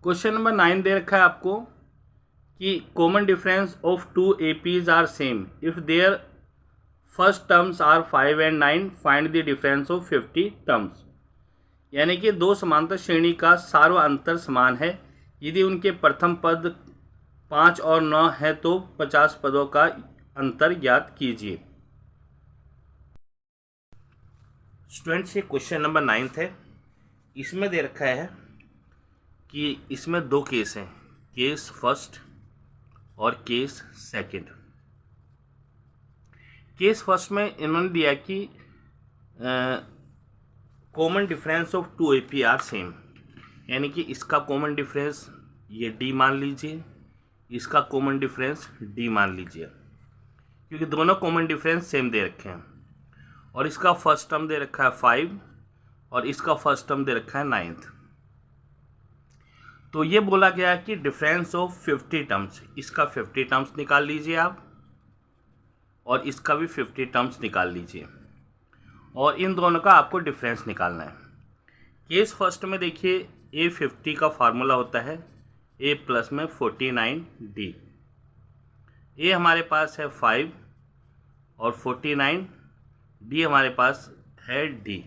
Question number 9 दे रखा है आपको कि common difference of two APs are same if their first terms are 5 and 9 find the difference of 50 terms. यानी कि दो समांतर श्रेणी का सार्व अंतर समान है, यदि उनके प्रथम पद 5 और 9 है तो 50 पदों का अंतर ज्ञात कीजिए। स्टूडेंट्स, ये क्वेश्चन नंबर 9 है। इसमें दे रखा है कि इसमें दो केस हैं, केस फर्स्ट और केस सेकंड। केस फर्स्ट में इन्होंने दिया कि common difference of two AP are same, यानी कि इसका कॉमन डिफरेंस ये डी मान लीजिए, इसका कॉमन डिफरेंस डी मान लीजिए, क्योंकि दोनों कॉमन डिफरेंस सेम दे रखे हैं। और इसका फर्स्ट टर्म दे रखा है 5 और इसका फर्स्ट टर्म दे रखा है 9। तो ये बोला गया है कि डिफरेंस ऑफ 50 टर्म्स, इसका 50 टर्म्स निकाल लीजिए आप और इसका भी 50 टर्म्स निकाल लीजिए और इन दोनों का आपको डिफरेंस निकालना है। केस फर्स्ट में देखिए A50 का फार्मूला होता है A प्लस में 49D। A हमारे पास है 5 और 49, D हमारे पास है D।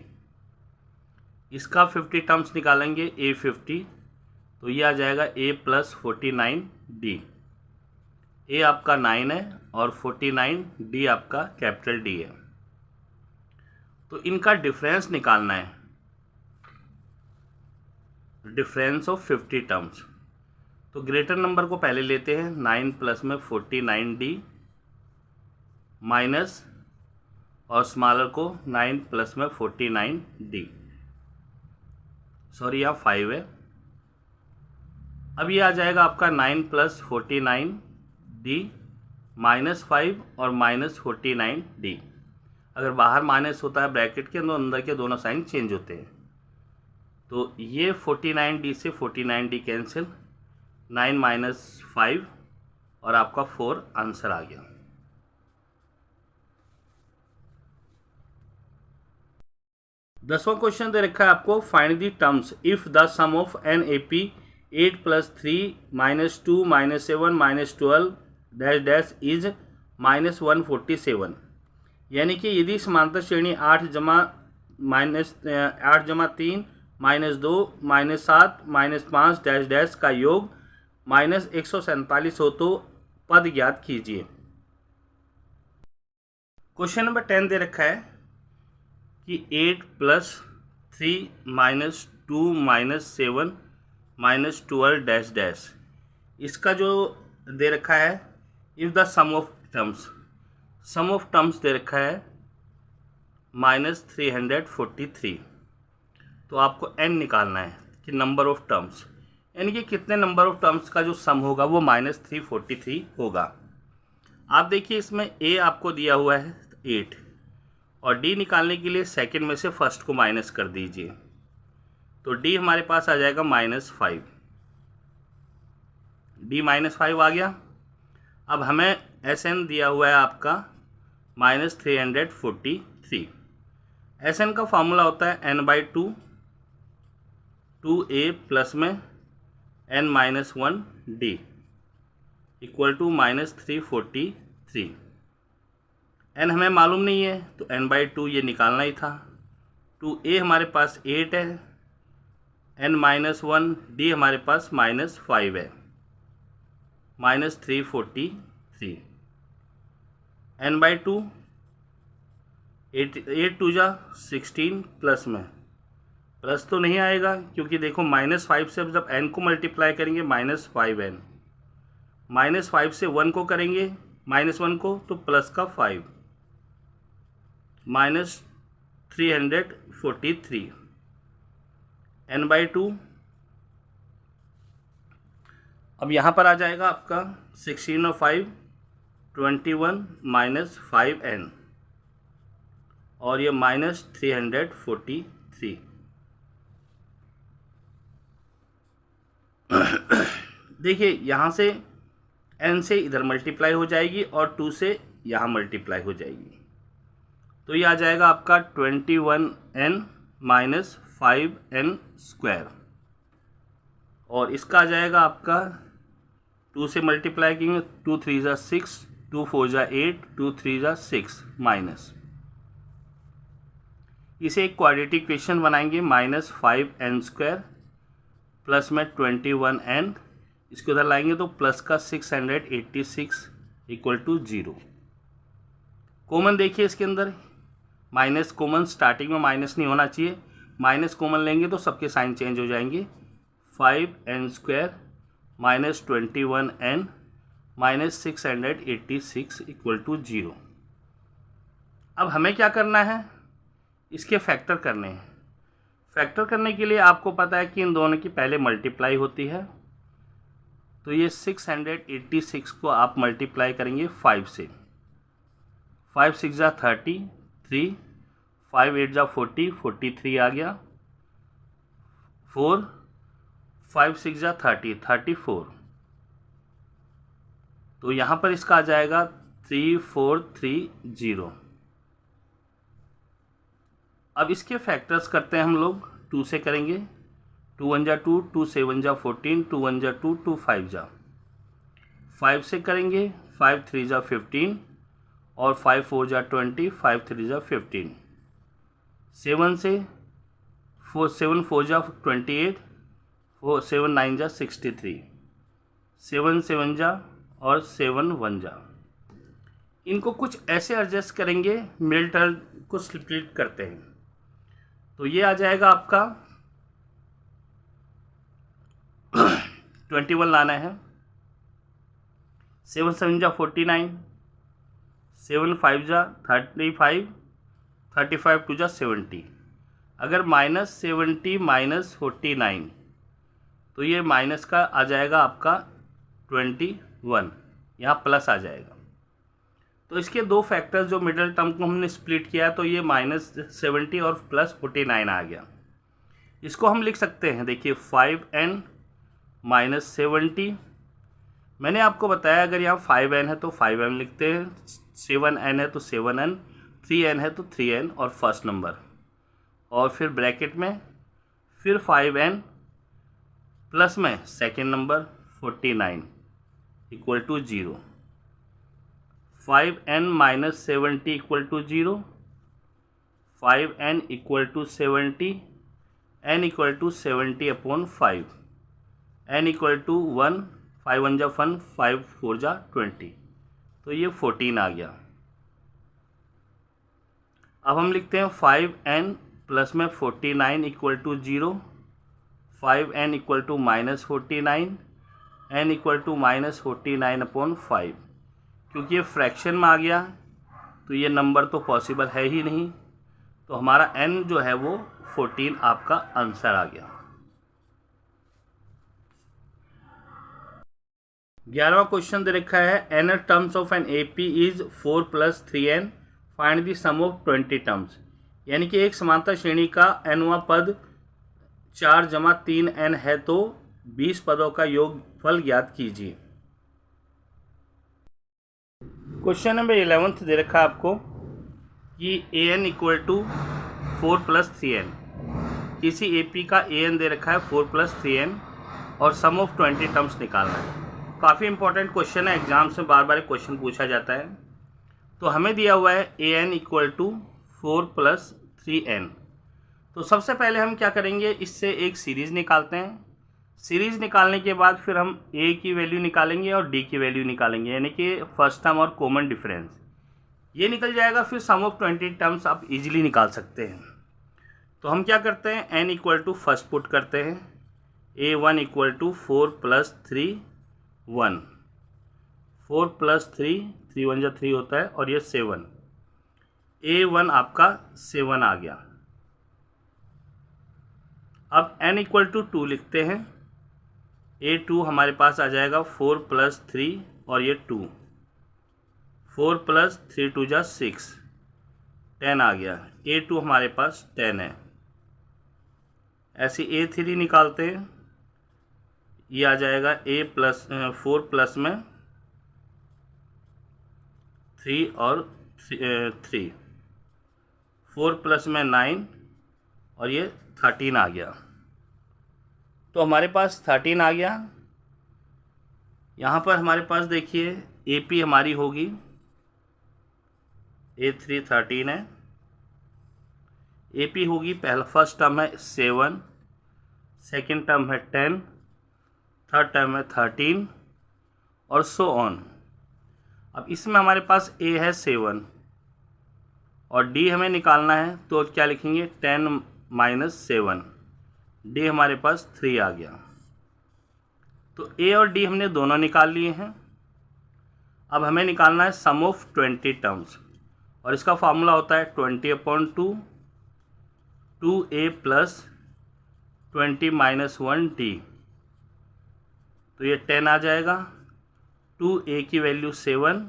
इसका 50 टर्म्स निकालेंगे A50, तो ये आ जाएगा A प्लस 49D। A आपका 9 है और 49D आपका कैपिटल D है। तो इनका डिफरेंस निकालना है, डिफरेंस ऑफ 50 टर्म्स। तो ग्रेटर नंबर को पहले लेते हैं, 9 प्लस में 49D माइनस और स्मॉलर को 9 प्लस में 49D, सॉरी यहाँ 5 है। अब ये आ जाएगा आपका 9 प्लस 49D माइनस 5 और माइनस 49D। अगर बाहर माइनस होता है ब्रैकेट के अंदर के दोनों साइन चेंज होते हैं। तो ये 49D से 49D कैंसिल, 9 माइनस 5 और आपका 4 आंसर आ गया। दसवां क्वेश्चन दे रखा है आपको, find the terms if the sum of an AP 8 plus 3 minus 2 minus 7 minus 12 dash dash is minus 147। यानी कि यदि समांतर श्रेणी 8 जमा 3 minus 2 minus 7 minus 5 dash dash का योग माइनस 147 हो तो पद ज्ञात कीजिए। क्वेश्चन नंबर 10 दे रखा है कि 8 plus 3 minus 2 minus 7 minus 12 dash dash, इसका जो दे रखा है if the sum of terms दे रखा है माइनस 343। तो आपको n निकालना है कि नंबर ऑफ टर्म्स, यानी कि कितने नंबर ऑफ टर्म्स का जो सम होगा वो माइनस 343 होगा। आप देखिए इसमें a आपको दिया हुआ है 8 और d निकालने के लिए सेकंड में से फर्स्ट को माइनस कर दीजिए, तो d हमारे पास आ जाएगा माइनस 5। d माइनस 5 आ गया। अब हमें Sn दिया हुआ है आपका माइनस 343। Sn का फार्मूला होता है n/2 2a प्लस में n minus 1d equal to minus 343। n हमें मालूम नहीं है तो n/2 ये निकालना ही था। 2a हमारे पास 8 है, n माइनस 1d हमारे पास माइनस 5 है, माइनस 343। n/2 8 टू जा 16 प्लस में, प्लस तो नहीं आएगा क्योंकि देखो माइनस 5 से जब n को मल्टीप्लाई करेंगे माइनस 5n, माइनस 5 से 1 को करेंगे माइनस 1 को तो प्लस का 5, माइनस 343 n/2। अब यहाँ पर आ जाएगा आपका 16 और 5 21 माइनस 5n और ये माइनस 343। देखिए यहाँ से n से इधर मल्टीप्लाई हो जाएगी और 2 से यहाँ मल्टीप्लाई हो जाएगी, तो ये आ जाएगा आपका 21n माइनस 5n स्क्वायर। और इसका आ जाएगा आपका 2 से मल्टीप्लाई करेंगे, 2 3 ज़ा 6, 2 4 ज़ा 8, 2 3 ज़ा 6 माइनस, इसे एक क्वाड्रेटिक इक्वेशन बनाएंगे, -5n² प्लस में 21n, इसको उधर लाएंगे तो प्लस का 686 इक्वल टू 0। कॉमन देखिए इसके अंदर, माइनस कॉमन, स्टार्टिंग में माइनस नहीं होना चाहिए, माइनस कॉमन लेंगे तो सबके साइन चेंज हो जाएंगे। 5n² minus 21n minus 686 equal to 0। अब हमें क्या करना है, इसके फैक्टर करने हैं। फैक्टर करने के लिए आपको पता है कि इन दोनों की पहले मल्टीप्लाई होती है, तो ये 686 को आप मल्टीप्लाई करेंगे 5 से, 5 6 ज़ा 33, 5 8 ज़ा 40, 43 आ गया, 4 5 6 ज़ा 30, 34, तो यहाँ पर इसका आ जाएगा 3430। अब इसके फैक्टर्स करते हैं हम लोग, 2 से करेंगे, 2 1 ज़ा 2, 2 7 ज़ा 14, 2 1 ज़ा 2, 2 5 ज़ा, 5 से करेंगे, 5 3 ज़ा 15 और 5 4 ज़ा 20, 5 3 ज़ा 15, 7 से 7 4 ज़ा 28, 7 9 ज़ा 63, 7 7 ज़ा और 7 1 ज़ा। इनको कुछ ऐसे एडजस्ट करेंगे, मिडिल टर्म को स्प्लिट करते हैं, तो ये आ जाएगा आपका 21 लाना है, 7 7 ज़ा 49, 7 5 ज़ा 35, 35 2 ज़ा 70। अगर -70 -49 तो ये माइनस का आ जाएगा आपका 21, यहाँ प्लस आ जाएगा। तो इसके दो फैक्टर्स जो मिडिल टर्म को हमने स्प्लिट किया, तो ये -70 और +49 आ गया। इसको हम लिख सकते हैं, देखिए 5n - 70, मैंने आपको बताया अगर यहाँ 5n है तो 5n लिखते हैं, 7n है तो 7n, 3n है तो 3n और फर्स्ट नंबर, और फिर ब्रैकेट में फिर 5n प्लस में second number 49 equal to 0, 5n - 70 equal to 0, 5n equal to 70, n equal to 70/5, n equal to 1, 5 1 ज़ा 1, 5 4 ज़ा 20, तो ये 14 आ गया। अब हम लिखते हैं 5n प्लस में 49 equal to 0, 5n equal to -49, n equal to -49/5। क्योंकि ये फ्रैक्शन में आ गया तो ये नंबर तो पॉसिबल है ही नहीं, तो हमारा n जो है वो 14 आपका आंसर आ गया। 11वां क्वेश्चन दे रखा है, n terms of an AP is 4 + 3n, find the sum of 20 terms. यानी कि एक समांतर श्रेणी का nवां पद 4 + 3n है तो 20 पदों का योगफल ज्ञात कीजिए। क्वेश्चन नंबर 11 दे रखा है आपको कि an इक्वल टू 4 + 3n, किसी AP का an दे रखा है 4 + 3n और सम ऑफ 20 टर्म्स निकालना है। काफ़ी इंपॉर्टेंट क्वेश्चन है, एग्जाम से बार बार क्वेश्चन पूछा जाता है। तो हमें दिया हुआ है an इक्वल टू 4 + 3n। तो सबसे पहले हम क्या करेंगे, इससे एक सीरीज़ निकालते हैं। सीरीज़ निकालने के बाद फिर हम a की वैल्यू निकालेंगे और d की वैल्यू निकालेंगे, यानी कि फर्स्ट टर्म और कॉमन डिफरेंस ये निकल जाएगा। फिर सम ऑफ 20 टर्म्स आप इजीली निकाल सकते हैं। तो हम क्या करते हैं, n equal to first put करते हैं, a1 इक्वल टू 4 + 3 1, 4 + 3, 3 1 = 3 होता है, और ये 7, a1 आपका 7 आ गया। अब n इक्वल टू 2 लिखते हैं, a2 हमारे पास आ जाएगा 4 + 3 और ये 2, 4 + 3 2 = 6, 10 आ गया। a2 हमारे पास 10 है। ऐसे a3 निकालते हैं, ये आ जाएगा 4 प्लस में 3 और 3, 4 प्लस में 9 और ये 13 आ गया। तो हमारे पास 13 आ गया। यहाँ पर हमारे पास देखिए AP हमारी होगी A3 13 है, AP होगी पहला फर्स्ट टर्म है 7, सेकेंड टर्म है 10, थर्ड टर्म है 13 और सो ऑन। अब इसमें हमारे पास A है 7 और D हमें निकालना है, तो क्या लिखेंगे 10 - 7, D हमारे पास 3 आ गया। तो A और D हमने दोनों निकाल लिए हैं। अब हमें निकालना है सम ऑफ 20 टर्म्स, और इसका फार्मूला होता है 20/2 2A + 20 - 1D। तो ये 10 आ जाएगा। 2A की वैल्यू 7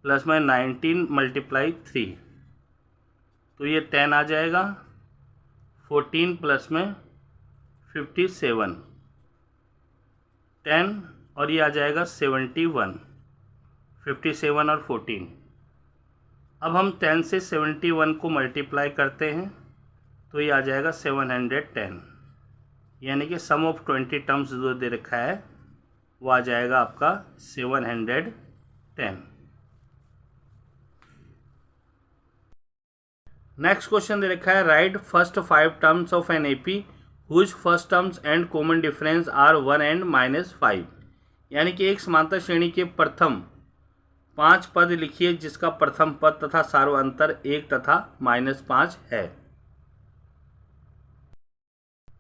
प्लस में 19 × 3, तो ये 10 आ जाएगा। 14 प्लस में 57, 10 और ये आ जाएगा 71, 57 और 14। अब हम 10 से 71 को मल्टीप्लाई करते हैं, तो ये आ जाएगा 710, यानी कि सम ऑफ 20 टर्म्स जो दे रखा है वो आ जाएगा आपका 710। नेक्स्ट क्वेश्चन दे रखा है write first 5 terms of an AP whose first terms and common difference are 1 and -5। यानी कि एक समांतर श्रेणी के प्रथम 5 पद लिखिए जिसका प्रथम पद तथा सार्वअंतर 1 तथा -5 है।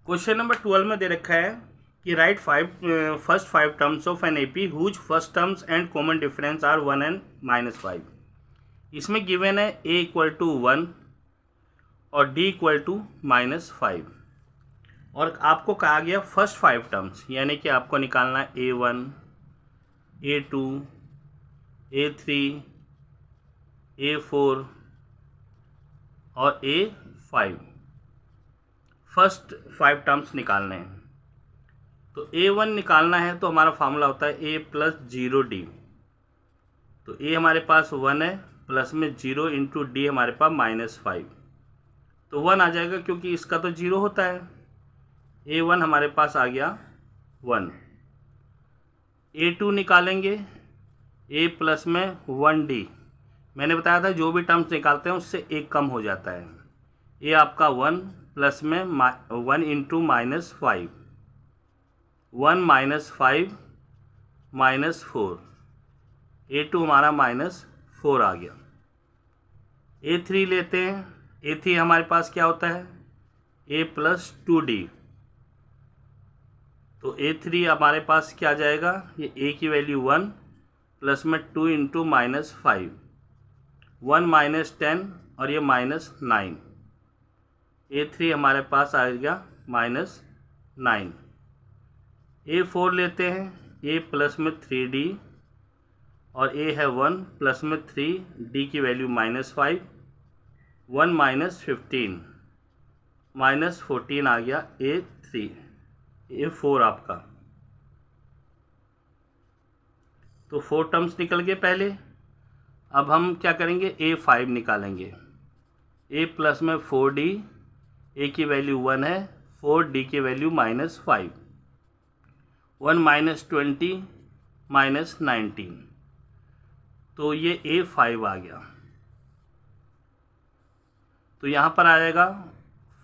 क्वेश्चन नंबर 12 में दे रखा है कि write first 5 terms of an AP whose first terms and common difference are 1 and -5। इसमें गिवन है A = 1 और D = -5, और आपको कहा गया फर्स्ट 5 टर्म्स, यानी कि आपको निकालना है A1 A2 A3 A4 और A5। फर्स्ट 5 टर्म्स निकालने हैं। तो A1 निकालना है तो हमारा फार्मूला होता है A + 0D। तो A हमारे पास 1 है, प्लस में 0 × D हमारे पास -5, तो 1 आ जाएगा क्योंकि इसका तो 0 होता है। A1 हमारे पास आ गया 1। A2 निकालेंगे, A प्लस में 1D। मैंने बताया था जो भी टर्म्स निकालते हैं उससे एक कम हो जाता है। A आपका 1 प्लस में 1 × -5, 1 -5 -4, A2 हमारा -4 आ गया। A3 लेते हैं। A3 हमारे पास क्या होता है A + 2D। तो A3 हमारे पास क्या जाएगा, ये A की वैल्यू 1 प्लस में 2 × -5, 1 - 10 और ये -9। A3 हमारे पास आ गया -9। A4 लेते हैं। A प्लस में 3D और A है 1 प्लस में 3, D की वैल्यू -5, 1 - 15, -14 आ गया A3 A4 आपका। तो 4 टर्म्स निकल गए पहले। अब हम क्या करेंगे A5 निकालेंगे। A प्लस में 4D, A की वैल्यू 1 है, 4D की वैल्यू -5, 1 - 20 -19, तो ये A5 आ गया। तो यहाँ पर आ जाएगा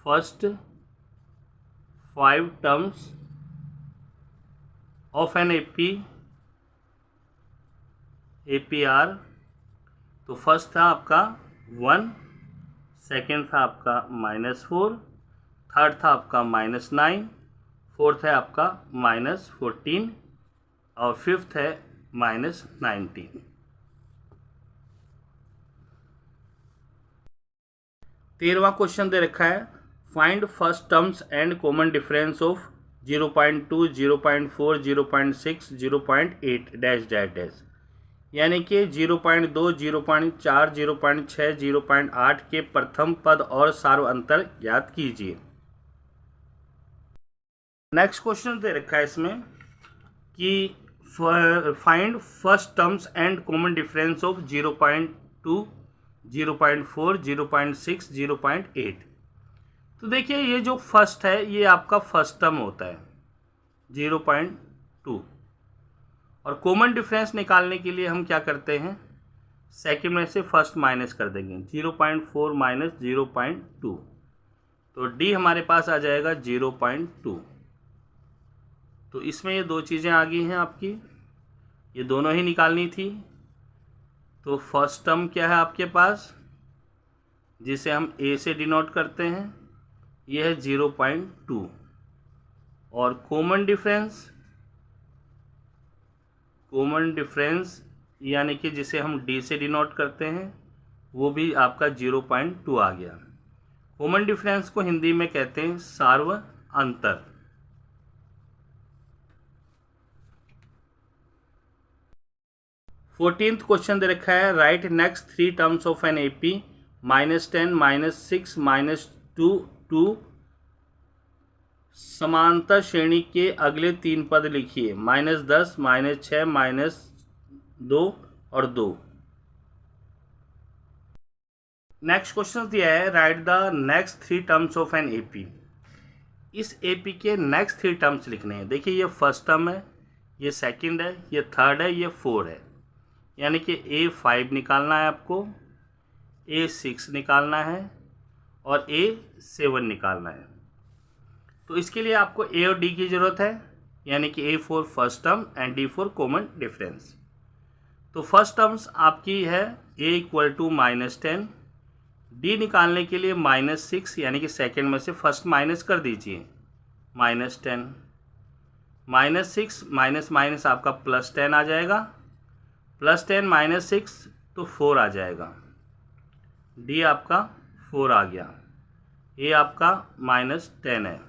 first 5 terms of an APR। तो फर्स्ट था आपका 1, सेकेंड था आपका -4, थर्ड था आपका -9, फोर्थ है आपका -14 और फिफ्थ है -19। तेरहवां क्वेश्चन दे रखा है find first terms and common difference of 0.2 0.4 0.6 0.8 dash dash dash. यानी कि 0.2 0.4 0.6 0.8 के प्रथम पद और सार्वअंतर ज्ञात कीजिए। नेक्स्ट क्वेश्चन दे रखा है इसमें कि find first terms and common difference of 0.2 0.4 0.6 0.8। तो देखिए ये जो फर्स्ट है ये आपका फर्स्ट टर्म होता है। 0.2। और कॉमन डिफरेंस निकालने के लिए हम क्या करते हैं, सेकंड में से फर्स्ट माइनस कर देंगे, 0.4 माइनस 0.2, तो डी हमारे पास आ जाएगा 0.2। तो इसमें ये दो चीज़ें आ गई हैं आपकी, ये दोनों ही निकालनी थी। तो फर्स्ट टर्म क्या है आपके पास, जिसे हम ए से डिनोट करते हैं, ये है 0.2। और कॉमन डिफरेंस यानी कि जिसे हम डी से डिनोट करते हैं, वो भी आपका 0.2 आ गया। कॉमन डिफरेंस को हिंदी में कहते हैं सार्व अंतर। फोर्टीन्थ क्वेश्चन दे रखा है, right next 3 terms of an AP -10 -6 -2 2 समांतर श्रेणी के अगले 3 पद लिखिए, -10 -6 -2 और 2। नेक्स्ट क्वेश्चन दिया है, right the next 3 terms of an AP. इस एपी के नेक्स्ट 3 टर्म्स लिखने हैं। देखिए ये फर्स्ट टर्म है, ये सेकंड है, ये थर्ड है, ये 4 है। यानी कि A5 निकालना है आपको, A6 निकालना है और A7 निकालना है। तो इसके लिए आपको A और D की ज़रूरत है, यानी कि A4 first term and D4 common difference. तो फर्स्ट टर्म्स आपकी है A = -10, D निकालने के लिए -6, यानी कि सेकेंड में से फर्स्ट माइनस कर दीजिए, -10 -6 माइनस माइनस आपका +10 आ जाएगा, +10 -6 तो 4 आ जाएगा। D आपका 4 आ गया, A आपका -10 है।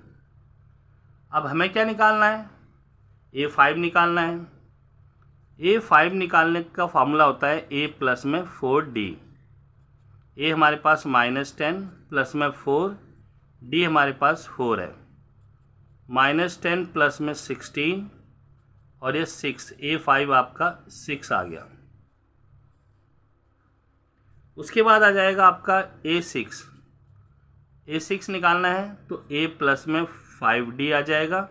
अब हमें क्या निकालना है, A5 निकालना है। A5 निकालने का फार्मूला होता है A प्लस में 4D। A हमारे पास -10 प्लस में 4, D हमारे पास 4 है, -10 प्लस में 16 और ये 6, A5 आपका 6 आ गया। उसके बाद आ जाएगा आपका A6। A6 निकालना है तो A प्लस में 5D आ जाएगा।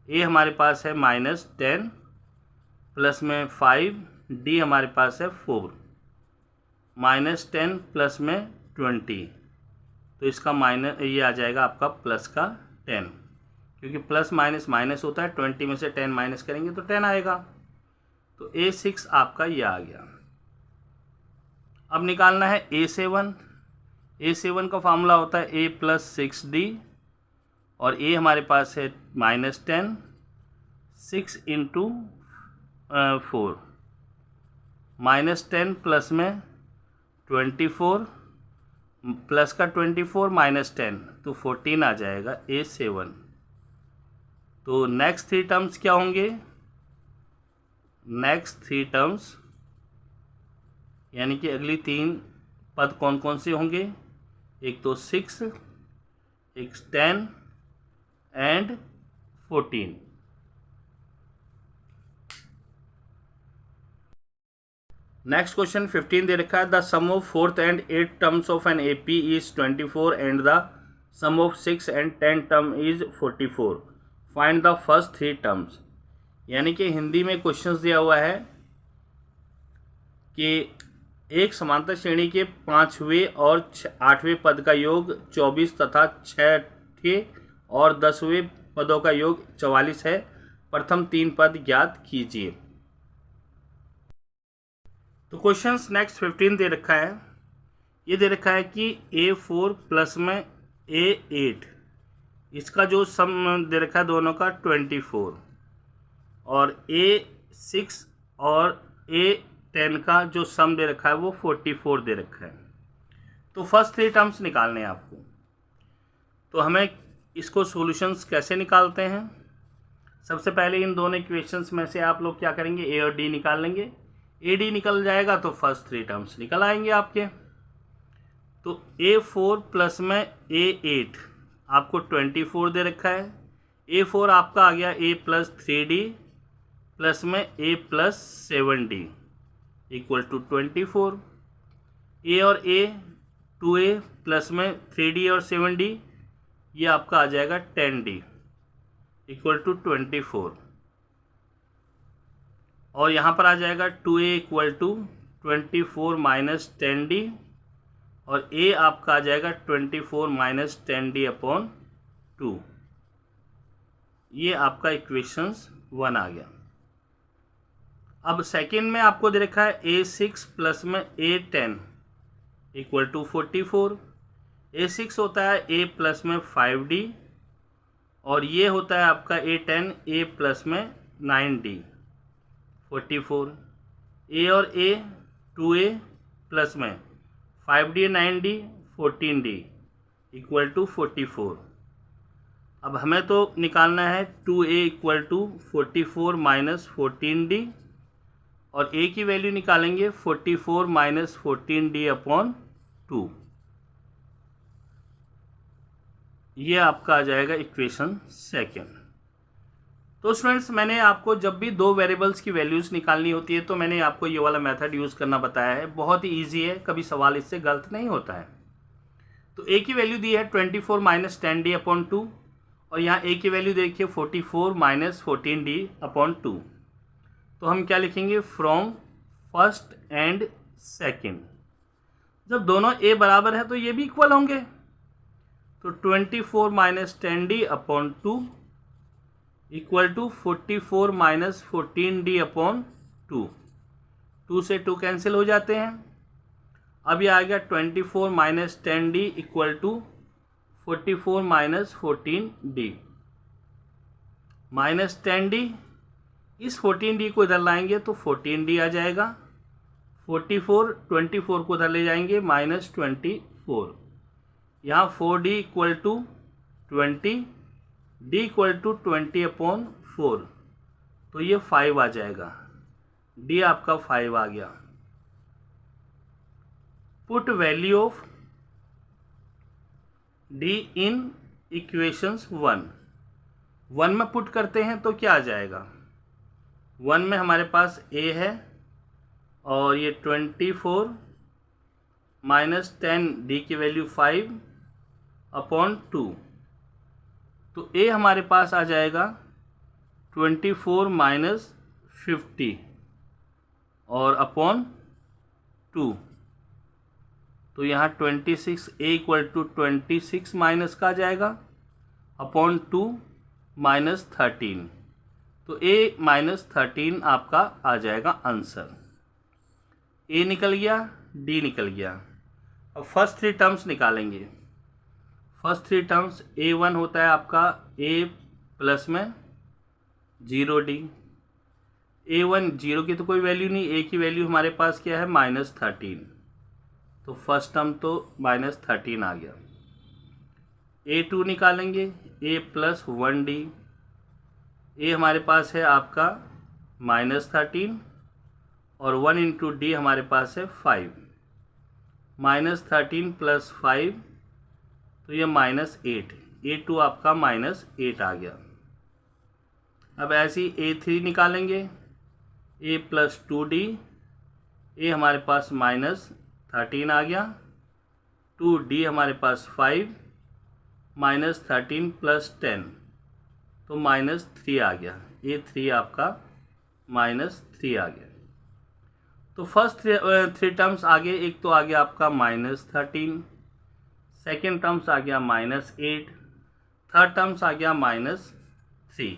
A हमारे पास है -10 प्लस में 5, D हमारे पास है 4, -10 प्लस में 20, तो इसका माइनस ये आ जाएगा आपका प्लस का 10, क्योंकि प्लस माइनस माइनस होता है, 20 में से 10 माइनस करेंगे तो 10 आएगा। तो A6 आपका ये आ गया। अब निकालना है A7। A7 का फार्मूला होता है A + 6D और A हमारे पास है -10, 6 × 4, -10 प्लस में 24 प्लस का 24 -10 तो 14 आ जाएगा A7। तो नेक्स्ट 3 टर्म्स क्या होंगे, नेक्स्ट 3 टर्म्स यानी कि अगली 3 पद कौन कौन से होंगे, एक तो 6, एक 10 एंड 14। नेक्स्ट क्वेश्चन 15 दे रखा है, the sum of 4th and 8th terms of an AP is 24 and the sum of 6 and 10 term is 44, find the first 3 terms. यानी कि हिंदी में क्वेश्चन दिया हुआ है कि एक समांतर श्रेणी के 5वें और 8वें पद का योग 24 तथा 6ठे और 10वें पदों का योग 44 है, प्रथम 3 पद ज्ञात कीजिए। तो क्वेश्चंस नेक्स्ट 15 दे रखा है, ये दे रखा है कि A4 प्लस में A8, इसका जो सम दे रखा है दोनों का 24, और A6 और A10 का जो सम दे रखा है वो 44 दे रखा है। तो फर्स्ट 3 टर्म्स निकालने हैं आपको। तो हमें इसको सॉल्यूशंस कैसे निकालते हैं, सबसे पहले इन दोनों इक्वेशंस में से आप लोग क्या करेंगे, A और D निकाल लेंगे। AD निकल जाएगा तो फर्स्ट 3 टर्म्स निकल आएंगे आपके। तो A4 प्लस में A8 आपको 24 दे रखा है, A4 आपका आ गया A + 3D प्लस में A + 7D = 24। A और A 2A प्लस में 3D और 7D, ये आपका आ जाएगा 10D इक्वल टू 24 और यहाँ पर आ जाएगा 2a equal to 24 minus 10d और a आपका आ जाएगा 24 माइनस 10d अपॉन 2। ये आपका इक्वेशंस 1 आ गया। अब सेकंड में आपको दे रखा है a6 प्लस में a10 इक्वल टू 44। a6 होता है a प्लस में 5d और ये होता है आपका a10 a प्लस में 9d 44। a और a 2a प्लस में 5d 9d 14d equal to 44। अब हमें तो निकालना है 2a equal to 44 minus 14d और a की वैल्यू निकालेंगे 44 माइनस 14d अपॉन 2। ये आपका आ जाएगा इक्वेशन सेकेंड। तो स्टूडेंट्स मैंने आपको जब भी दो वेरिएबल्स की वैल्यूज़ निकालनी होती है तो मैंने आपको ये वाला मेथड यूज़ करना बताया है। बहुत ही ईजी है, कभी सवाल इससे गलत नहीं होता है। तो a की वैल्यू दी है 24 माइनस 10d अपॉन 2 और यहाँ a की वैल्यू देखिए 44 माइनस 14d अपॉन 2। तो हम क्या लिखेंगे, फ्रॉम फर्स्ट एंड सेकेंड। जब दोनों a बराबर है तो ये भी इक्वल होंगे। तो 24 minus 10d upon 2 equal to 44 minus 14d upon 2। 2 से 2 कैंसिल हो जाते हैं। अब ये आ गया 24 minus 10d equal to 44 minus 14d minus 10d। इस 14d को इधर लाएंगे तो 14d आ जाएगा। 24 को उधर ले जाएंगे माइनस 24। यहाँ 4d equal to 20 d equal to 20 upon 4 तो ये 5 आ जाएगा। d आपका 5 आ गया। Put value of d in equations 1 में पुट करते हैं तो क्या आ जाएगा। 1 में हमारे पास a है और ये 24 माइनस 10 d की वैल्यू 5 अपॉन 2। तो a हमारे पास आ जाएगा 24 माइनस 50 और अपॉन 2। तो यहाँ 26 a इक्वल टू 26 माइनस का आ जाएगा अपॉन 2 माइनस 13। तो a माइनस 13 आपका आ जाएगा आंसर। a निकल गया, d निकल गया। अब फर्स्ट 3 टर्म्स निकालेंगे। फर्स्ट 3 टर्म्स a1 होता है आपका a प्लस में 0d। a1 0 की तो कोई वैल्यू नहीं, a की वैल्यू हमारे पास क्या है माइनस 13। तो फर्स्ट टर्म तो माइनस 13 आ गया। a2 निकालेंगे a प्लस 1d। a हमारे पास है आपका माइनस 13 और 1 इंटू डी हमारे पास है 5। माइनस 13 प्लस 5 तो ये माइनस 8। a2 आपका माइनस 8 आ गया। अब ऐसे ही a3 निकालेंगे a प्लस 2d। a हमारे पास माइनस 13 आ गया। 2d हमारे पास 5 माइनस 13 प्लस 10 तो माइनस 3 आ गया। a3 आपका माइनस 3 आ गया। तो फर्स्ट 3 टर्म्स आगे, एक तो आ गया आपका माइनस 13, सेकेंड टर्म्स आ गया माइनस 8, थर्ड टर्म्स आ गया माइनस 3।